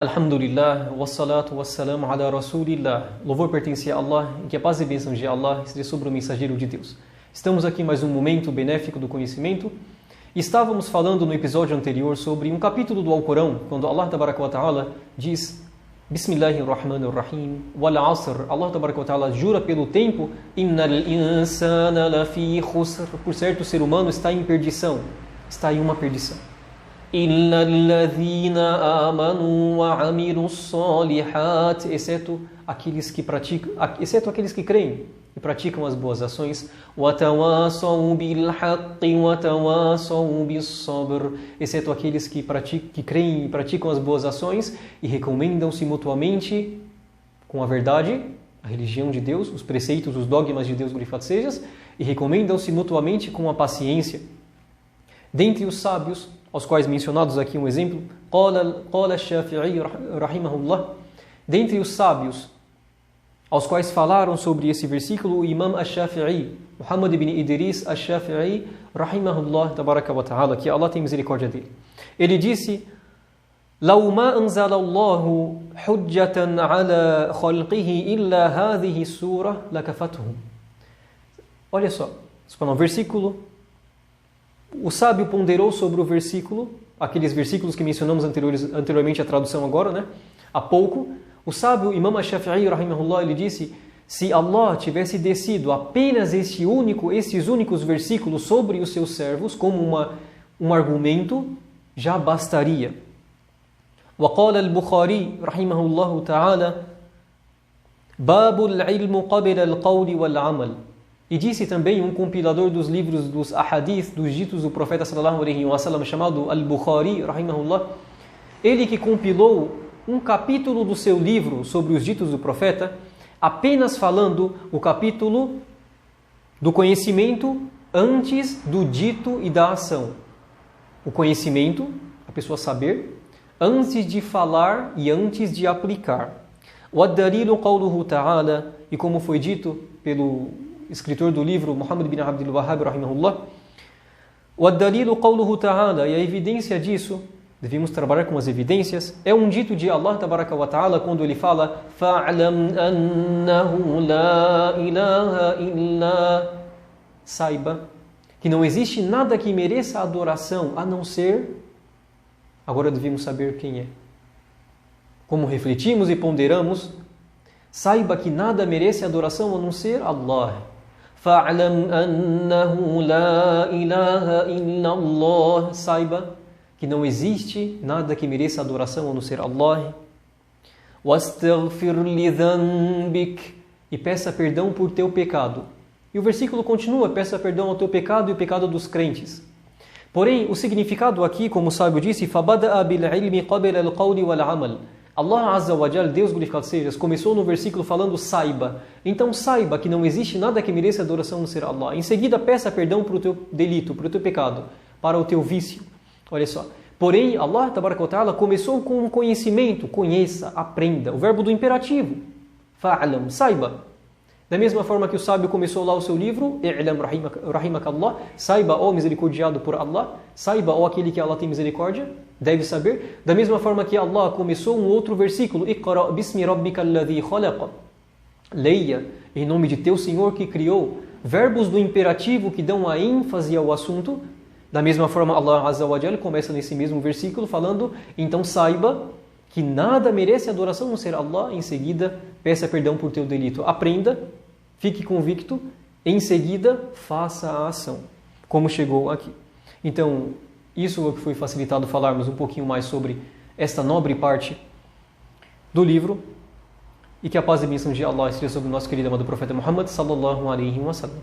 Alhamdulillah, wassalatu wassalamu ala rasulillah. Louvor pertence a Allah e que a paz e bênção de Allah esteja sobre o mensageiro de Deus. Estamos aqui em mais um momento benéfico do conhecimento. Estávamos falando no episódio anterior sobre um capítulo do Alcorão, quando Allah tabaraka wa ta'ala diz Bismillahirrahmanirrahim, wal asr. Allah tabaraka wa ta'ala jura pelo tempo, innal insana lafi khusr. Por certo, o ser humano está em perdição, está em uma perdição. إِلَّا الَّذِينَ آمَنُوا وَعَمِلُوا الصَّالِحَاتِ exceto aqueles que creem e praticam as boas ações. وَتَوَاصَوْا بِالْحَقِّ وَتَوَاصَوْا بِالصَّبْرِ exceto aqueles que creem e praticam as boas ações e recomendam-se mutuamente com a verdade, a religião de Deus, os preceitos, os dogmas de Deus, glorificado sejas, e recomendam-se mutuamente com a paciência. Dentre os sábios, aos quais mencionados aqui um exemplo, قال الشافعي رحمه الله, dentre os sábios aos quais falaram sobre esse versículo, o Imam Ash-Shafi'i, Muhammad ibn Idris Ash-Shafi'i, rahimahullah, tabaraka wa ta'ala, que Allah tem misericórdia dele. Ele disse, لو ما أنزل الله حجة على خلقه إلا هذه السورة لكفتهم. Olha só, um versículo. O sábio ponderou sobre o versículo, aqueles versículos que mencionamos anteriormente, a tradução agora, né? Há pouco. O sábio Imam Ash-Shafi'i, rahimahullah, ele disse, se Allah tivesse descido apenas esses únicos versículos sobre os seus servos, como um argumento, já bastaria. وقال البخاري رحمه الله تعالى باب العلم قبل القول والعمل. E disse também um compilador dos livros dos ahadith, dos ditos do profeta sallallahu alaihi wa sallam, chamado Al-Bukhari, rahimahullah, ele que compilou um capítulo do seu livro sobre os ditos do profeta, apenas falando o capítulo do conhecimento antes do dito e da ação. O conhecimento, a pessoa saber, antes de falar e antes de aplicar. وَالدَّلِيلُ قَوْلُهُ تَعَالَى, e como foi dito pelo escritor do livro, Muhammad bin Abdul Wahhab, rahimahullah, وَالدَّلِيلُ قَوْلُهُ تَعَالَى, e a evidência disso, devemos trabalhar com as evidências, é um dito de Allah tabaraka wa ta'ala, quando ele fala فَاعْلَمْ أَنَّهُ لَا إِلَهَ إِلَّا, saiba que não existe nada que mereça adoração a não ser, agora devemos saber quem é. Como refletimos e ponderamos, saiba que nada merece adoração a não ser Allah. فَاعْلَمْ أَنَّهُ لَا إِلَهَ إِلَّا اللَّهِ, saiba que não existe nada que mereça adoração a não ser Allah. وَاسْتَغْفِرْ لِذَنْبِكَ, e peça perdão por teu pecado. E o versículo continua, peça perdão ao teu pecado e o pecado dos crentes. Porém, o significado aqui, como o sábio disse, فَبَدَأَ بِالْعِلْمِ قَبْلَ الْقَوْلِ وَالْعَمَلِ. Allah Azza wa Jal, Deus glorificado seja, começou no versículo falando saiba. Então saiba que não existe nada que mereça adoração a não ser Allah. Em seguida, peça perdão para o teu delito, para o teu pecado, para o teu vício. Olha só. Porém, Allah tabaraka wa ta'ala começou com um conhecimento, conheça, aprenda. O verbo do imperativo. Fa'alam, saiba. Da mesma forma que o sábio começou lá o seu livro, i'lam rahimakallah, saiba, ó misericordiado por Allah, saiba, ó aquele que Allah tem misericórdia, deve saber. Da mesma forma que Allah começou um outro versículo, iqra bismi rabbika alladhi khalaqa, leia em nome de teu Senhor que criou. Verbos do imperativo que dão a ênfase ao assunto. Da mesma forma, Allah Azza wa Jal começa nesse mesmo versículo falando, então saiba que nada merece adoração a não ser Allah. Em seguida, peça perdão por teu delito. Aprenda, fique convicto, em seguida, faça a ação. Como chegou aqui. Então, isso é o que foi facilitado falarmos um pouquinho mais sobre esta nobre parte do livro. E que a paz e bênção de Allah esteja sobre o nosso querido amado profeta Muhammad sallallahu alaihi wa sallam.